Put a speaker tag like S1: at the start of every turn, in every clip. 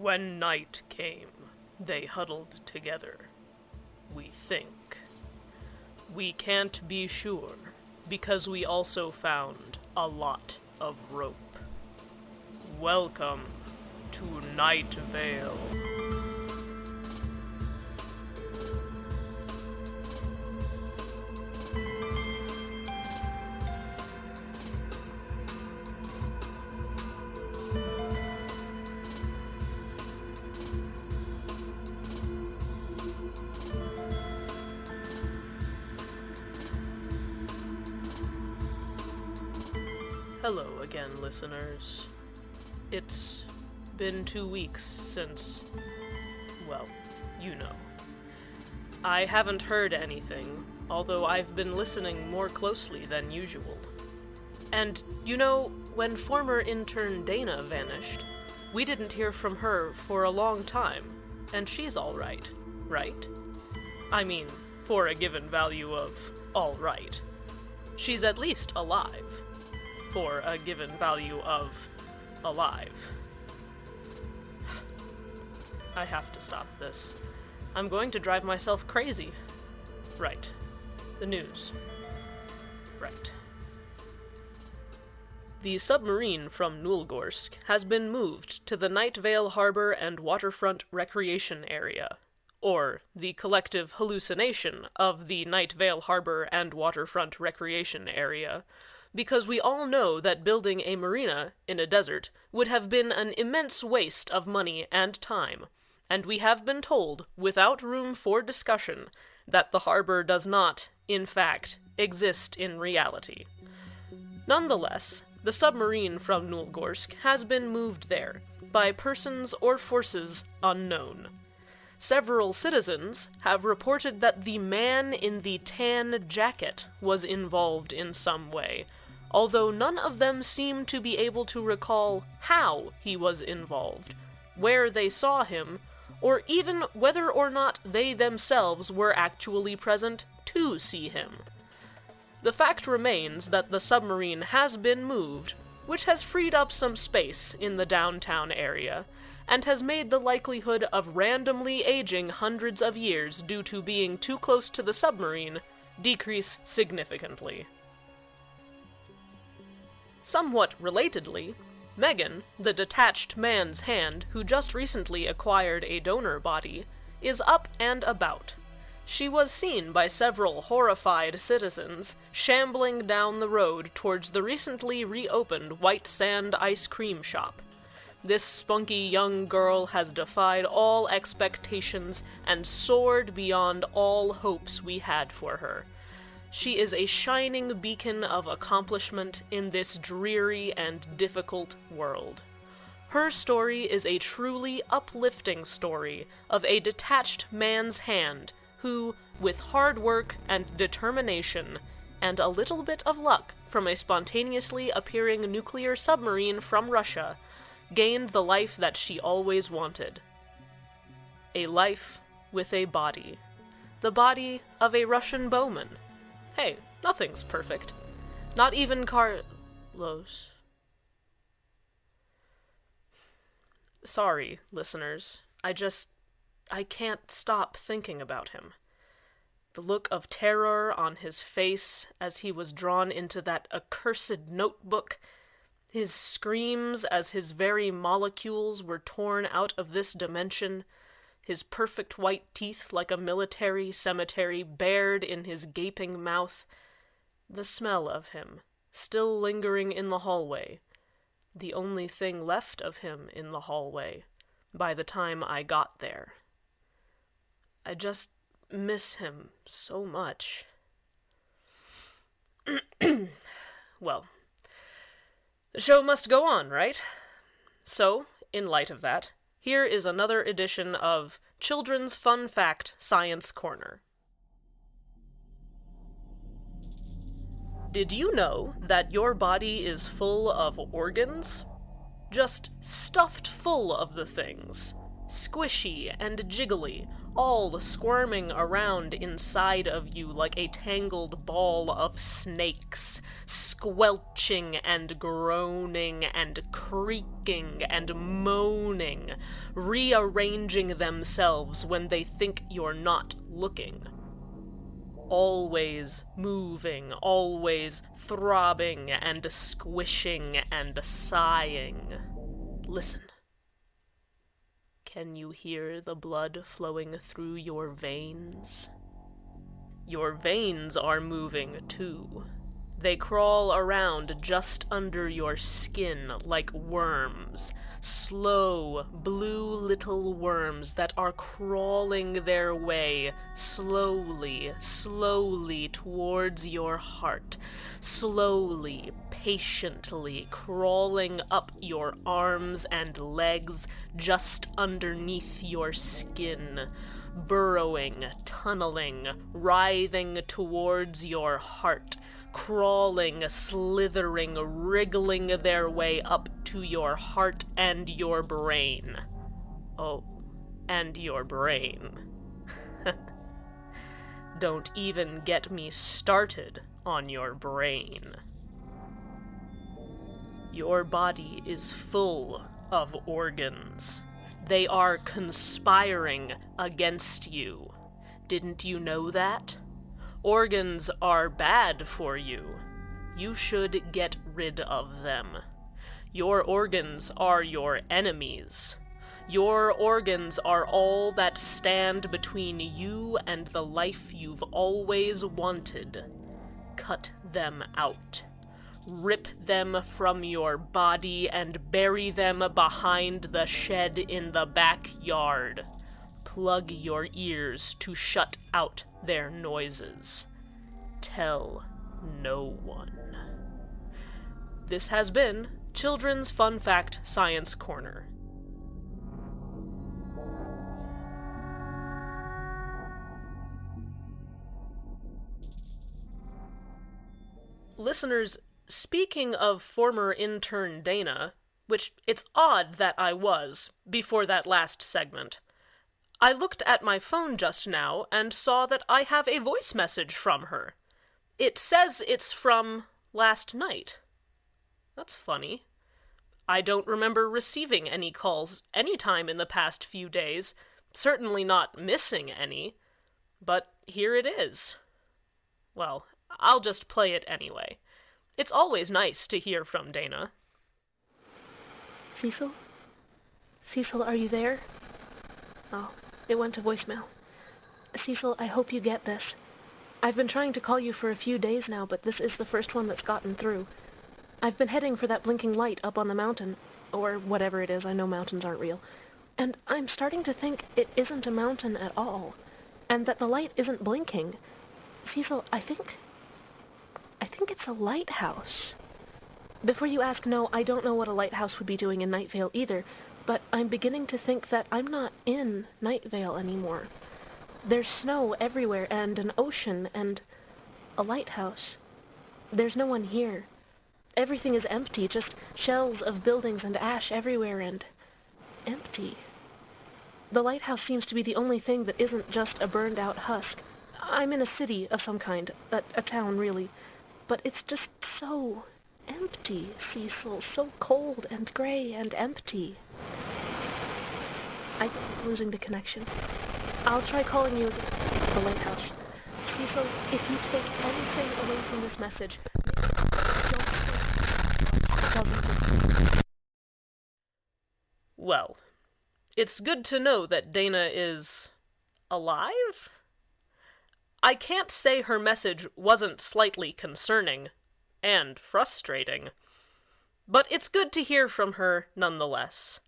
S1: When night came, they huddled together. We think. We can't be sure, because we also found a lot of rope. Welcome to Night Vale. Hello again, listeners. It's been 2 weeks since, well, you know. I haven't heard anything, although I've been listening more closely than usual. And, you know, when former intern Dana vanished, we didn't hear from her for a long time, and she's alright, right? I mean, for a given value of alright. She's at least alive. For a given value of alive. I have to stop this. I'm going to drive myself crazy. Right. The news. Right. The submarine from Nulogorsk has been moved to the Night Vale Harbor and Waterfront Recreation Area, or the collective hallucination of the Night Vale Harbor and Waterfront Recreation Area, because we all know that building a marina in a desert would have been an immense waste of money and time, and we have been told, without room for discussion, that the harbor does not, in fact, exist in reality. Nonetheless, the submarine from Nulogorsk has been moved there, by persons or forces unknown. Several citizens have reported that the man in the tan jacket was involved in some way, although none of them seem to be able to recall how he was involved, where they saw him, or even whether or not they themselves were actually present to see him. The fact remains that the submarine has been moved, which has freed up some space in the downtown area, and has made the likelihood of randomly aging hundreds of years due to being too close to the submarine decrease significantly. Somewhat relatedly, Megan, the detached man's hand who just recently acquired a donor body, is up and about. She was seen by several horrified citizens shambling down the road towards the recently reopened White Sand ice cream shop. This spunky young girl has defied all expectations and soared beyond all hopes we had for her. She is a shining beacon of accomplishment in this dreary and difficult world. Her story is a truly uplifting story of a detached man's hand who, with hard work and determination, and a little bit of luck from a spontaneously appearing nuclear submarine from Russia, gained the life that she always wanted. A life with a body. The body of a Russian bowman. Hey, nothing's perfect. Not even Carlos. Sorry, listeners. I can't stop thinking about him. The look of terror on his face as he was drawn into that accursed notebook, his screams as his very molecules were torn out of this dimension, his perfect white teeth like a military cemetery bared in his gaping mouth, the smell of him, still lingering in the hallway, the only thing left of him in the hallway, by the time I got there. I just miss him so much. Well, the show must go on, right? So, in light of that, here is another edition of Children's Fun Fact Science Corner. Did you know that your body is full of organs? Just stuffed full of the things. squishy and jiggly, all squirming around inside of you like a tangled ball of snakes, squelching and groaning and creaking and moaning, rearranging themselves when they think you're not looking. Always moving, always throbbing and squishing and sighing. Listen. Can you hear the blood flowing through your veins? Your veins are moving too. They crawl around just under your skin like worms, slow, blue little worms that are crawling their way slowly, slowly towards your heart, slowly, patiently crawling up your arms and legs just underneath your skin, burrowing, tunneling, writhing towards your heart, crawling, slithering, wriggling their way up to your heart and your brain. Oh, and your brain. Don't even get me started on your brain. Your body is full of organs. They are conspiring against you. Didn't you know that? Organs are bad for you. You should get rid of them. Your organs are your enemies. Your organs are all that stand between you and the life you've always wanted. Cut them out. Rip them from your body and bury them behind the shed in the backyard. Plug your ears to shut out their noises. Tell no one. This has been Children's Fun Fact Science Corner. Listeners, speaking of former intern Dana, which it's odd that I was before that last segment, I looked at my phone just now and saw that I have a voice message from her. It says it's from last night. That's funny. I don't remember receiving any calls any time in the past few days, certainly not missing any, but here it is. Well, I'll just play it anyway. It's always nice to hear from Dana.
S2: Cecil? Cecil, are you there? Oh, it went to voicemail. Cecil, I hope you get this. I've been trying to call you for a few days now, but this is the first one that's gotten through. I've been heading for that blinking light up on the mountain, or whatever it is. I know mountains aren't real. And I'm starting to think it isn't a mountain at all, and that the light isn't blinking. Cecil, I think it's a lighthouse. Before you ask, no, I don't know what a lighthouse would be doing in Night Vale either, but I'm beginning to think that I'm not in Night Vale anymore. There's snow everywhere, and an ocean, and a lighthouse. There's no one here. Everything is empty, just shells of buildings and ash everywhere, and empty. The lighthouse seems to be the only thing that isn't just a burned-out husk. I'm in a city of some kind, a town, really. But it's just so empty, Cecil, so cold and gray and empty. I'm losing the connection. I'll try calling you again to the lighthouse. Cecil, if you take anything away from this message, don't...
S1: Well, it's good to know that Dana is alive? I can't say her message wasn't slightly concerning and frustrating, but it's good to hear from her nonetheless.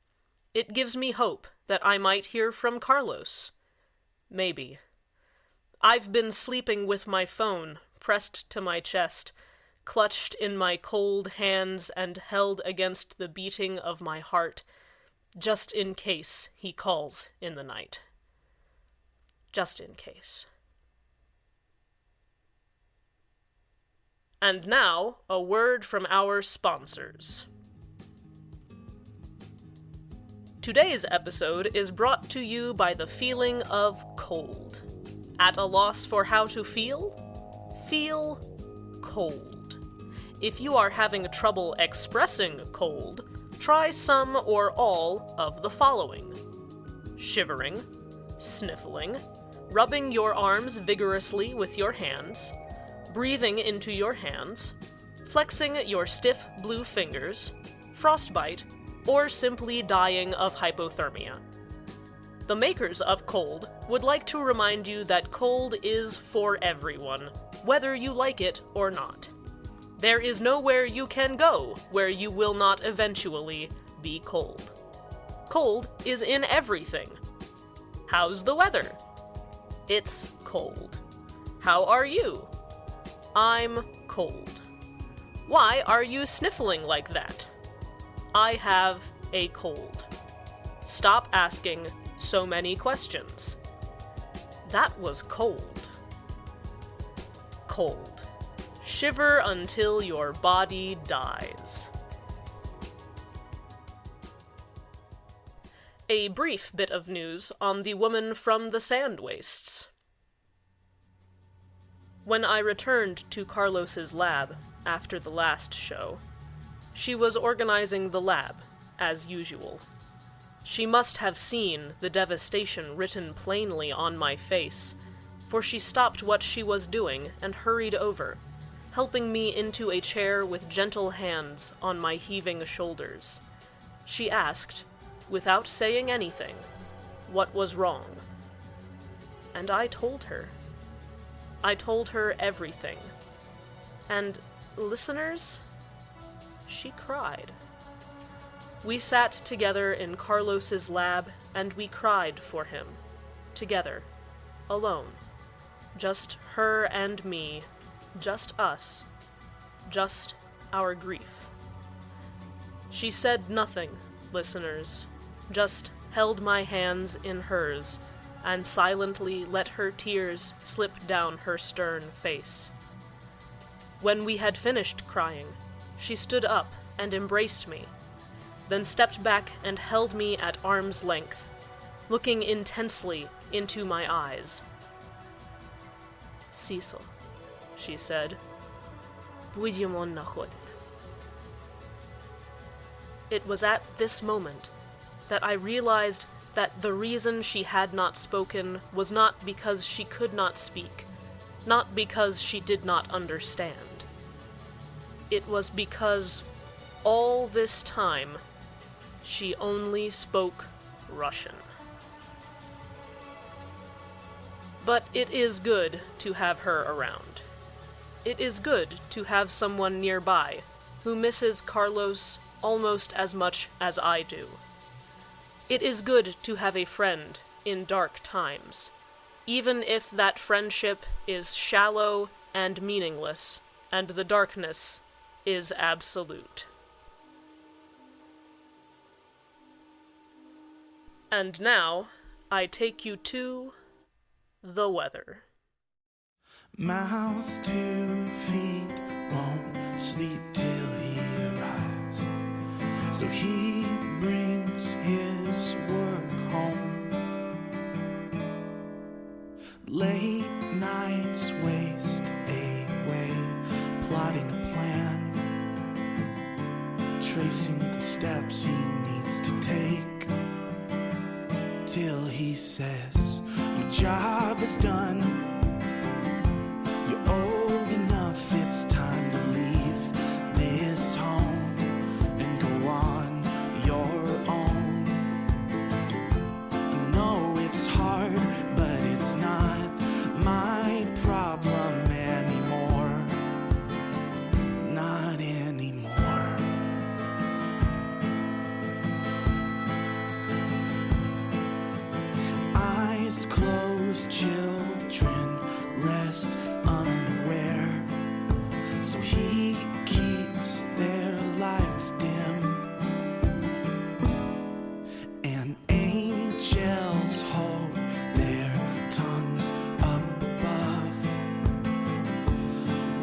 S1: It gives me hope that I might hear from Carlos. Maybe. I've been sleeping with my phone pressed to my chest, clutched in my cold hands and held against the beating of my heart, just in case he calls in the night. Just in case. And now, a word from our sponsors. Today's episode is brought to you by the feeling of cold. At a loss for how to feel? Feel cold. If you are having trouble expressing cold, try some or all of the following: shivering, sniffling, rubbing your arms vigorously with your hands, breathing into your hands, flexing your stiff blue fingers, frostbite, or simply dying of hypothermia. The makers of cold would like to remind you that cold is for everyone, whether you like it or not. There is nowhere you can go where you will not eventually be cold. Cold is in everything. How's the weather? It's cold. How are you? I'm cold. Why are you sniffling like that? I have a cold. Stop asking so many questions. That was cold. Cold. Shiver until your body dies. A brief bit of news on the woman from the sand wastes. When I returned to Carlos's lab after the last show, she was organizing the lab, as usual. She must have seen the devastation written plainly on my face, for she stopped what she was doing and hurried over, helping me into a chair with gentle hands on my heaving shoulders. She asked, without saying anything, what was wrong. And I told her. I told her everything. And, listeners, she cried. We sat together in Carlos's lab, and we cried for him. Together. Alone. Just her and me. Just us. Just our grief. She said nothing, listeners, just held my hands in hers, and silently let her tears slip down her stern face. When we had finished crying, she stood up and embraced me, then stepped back and held me at arm's length, looking intensely into my eyes. "Cecil," she said, "будем он находит." It was at this moment that I realized that the reason she had not spoken was not because she could not speak, not because she did not understand. It was because, all this time, she only spoke Russian. But it is good to have her around. It is good to have someone nearby who misses Carlos almost as much as I do. It is good to have a friend in dark times, even if that friendship is shallow and meaningless, and the darkness is absolute. And now, I take you to the weather.
S3: Mouse 2 feet won't sleep till he arrives, so he brings his work home. Late nights waste away plotting a plan, tracing the steps he needs to take, till he says, "My job is done. You're old enough, it's time to leave this home and go on your own." I know it's hard, but it's not my problem anymore. Not anymore. Eyes closed, children rest unaware, so he keeps their lights dim, and angels hold their tongues up above,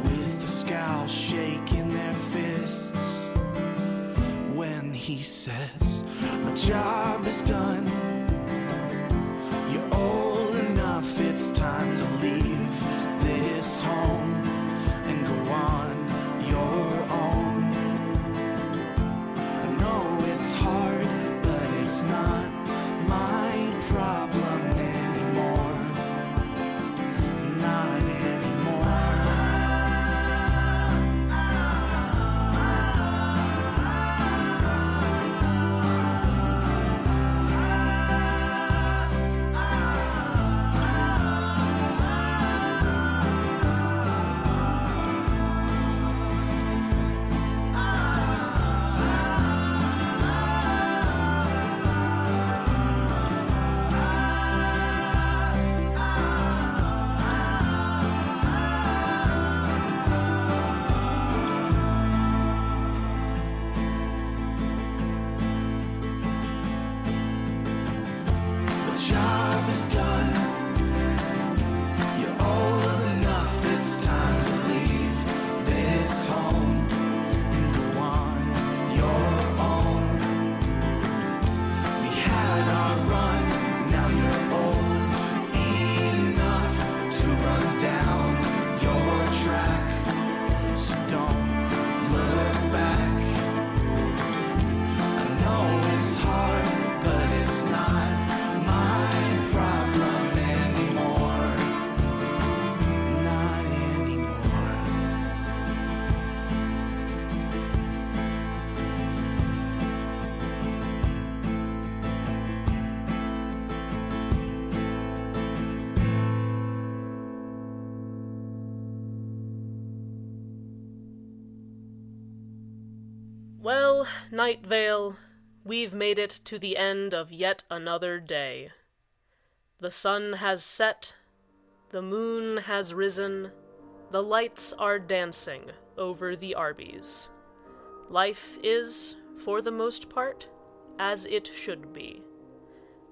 S3: with a scowl shaking their fists, when he says, "My my job is done. You're old enough, it's time to leave this home and go on your own. I know it's hard, but it's not my problem anymore. Not anymore. Job is done. You're old enough, it's time to leave this home and go on your own. We had our run, now you're old enough to run down your track. So don't look back. I know it's hard, but it's not my problem anymore. Not anymore.
S1: Well, Night Vale, we've made it to the end of yet another day. The sun has set, the moon has risen, the lights are dancing over the Arby's. Life is, for the most part, as it should be.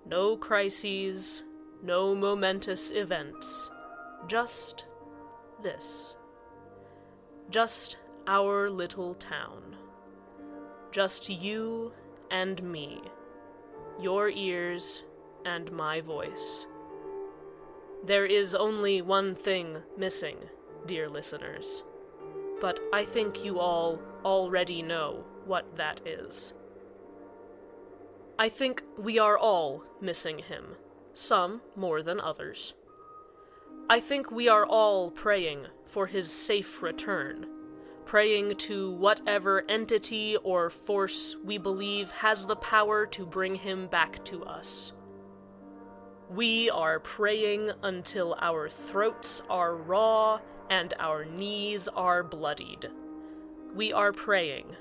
S1: No crises, no momentous events, just this. Just our little town. Just you and me, your ears and my voice. There is only one thing missing, dear listeners, but I think you all already know what that is. I think we are all missing him, some more than others. I think we are all praying for his safe return, praying to whatever entity or force we believe has the power to bring him back to us. We are praying until our throats are raw and our knees are bloodied. We are praying,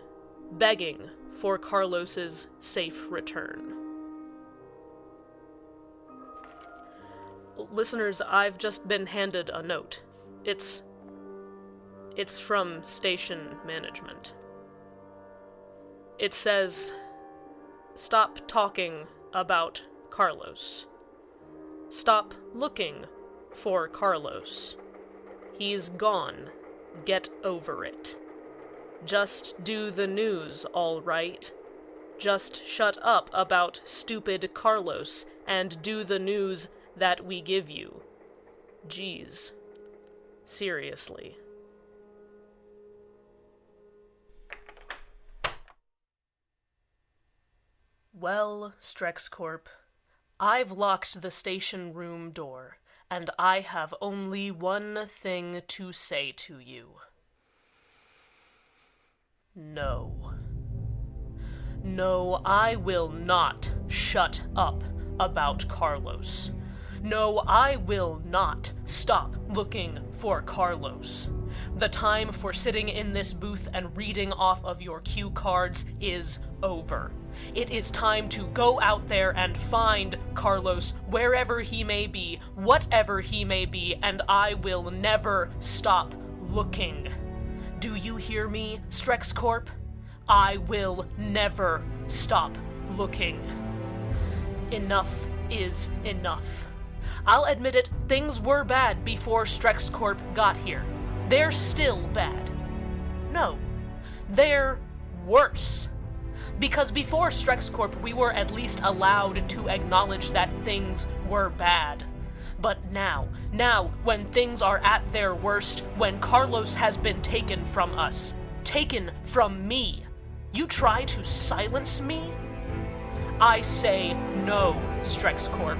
S1: begging for Carlos's safe return. Listeners, I've just been handed a note. It's from station management. It says, "Stop talking about Carlos. Stop looking for Carlos. He's gone. Get over it. Just do the news, all right. Just shut up about stupid Carlos and do the news that we give you. Jeez. Seriously." Well, StrexCorp, I've locked the station room door, and I have only one thing to say to you. No. No, I will not shut up about Carlos. No, I will not stop looking for Carlos. The time for sitting in this booth and reading off of your cue cards is over. It is time to go out there and find Carlos wherever he may be, whatever he may be, and I will never stop looking. Do you hear me, StrexCorp? I will never stop looking. Enough is enough. I'll admit it, things were bad before StrexCorp got here. They're still bad. No, they're worse. Because before StrexCorp, we were at least allowed to acknowledge that things were bad. But now, when things are at their worst, when Carlos has been taken from us, taken from me, you try to silence me? I say no, StrexCorp.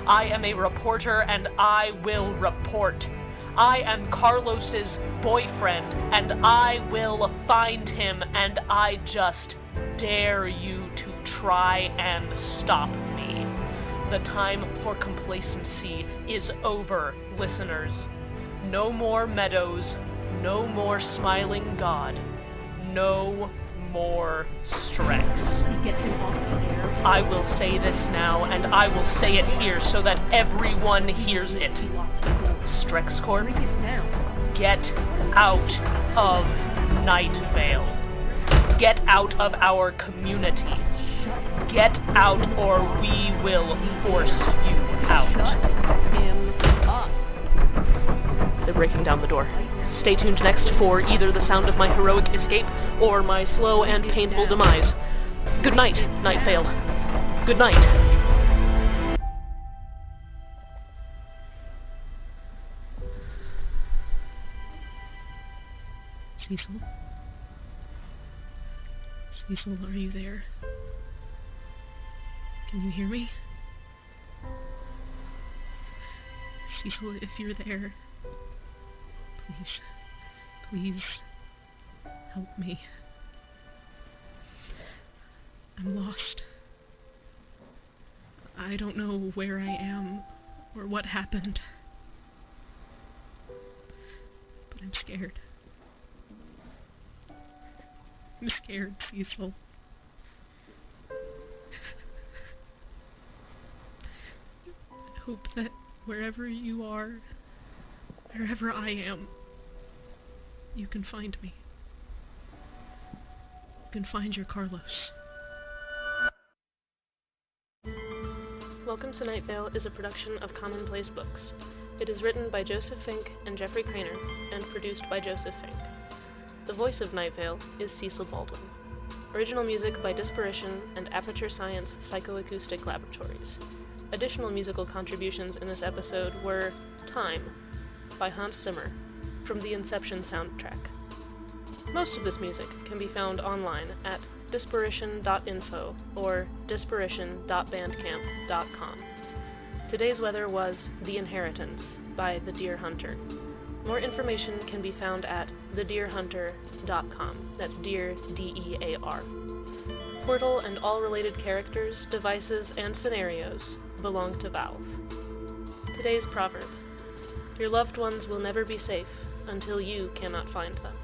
S1: I am a reporter and I will report. I am Carlos's boyfriend and I will find him, and I just dare you to try and stop me. The time for complacency is over, listeners. No more meadows, no more smiling God, no more Strex. I will say this now, and I will say it here so that everyone hears it. StrexCorp, get out of Night Vale. Get out of our community. Get out or we will force you out. They're breaking down the door. Stay tuned next for either the sound of my heroic escape or my slow and painful demise. Good night, Night Vale. Good night.
S2: Cecil? Cecil, are you there? Can you hear me? Cecil, if you're there, please, help me. I'm lost. I don't know where I am or what happened. But I'm scared. I'm scared, Cecil. I hope that wherever you are, wherever I am, you can find me. You can find your Carlos.
S1: Welcome to Night Vale is a production of Commonplace Books. It is written by Joseph Fink and Jeffrey Craner, and produced by Joseph Fink. The voice of Night Vale is Cecil Baldwin. Original music by Disparition and Aperture Science Psychoacoustic Laboratories. Additional musical contributions in this episode were Time by Hans Zimmer from the Inception soundtrack. Most of this music can be found online at disparition.info or disparition.bandcamp.com. Today's weather was The Inheritance by The Deer Hunter. More information can be found at thedeerhunter.com. That's deer, D-E-A-R. Portal and all related characters, devices, and scenarios belong to Valve. Today's proverb: your loved ones will never be safe until you cannot find them.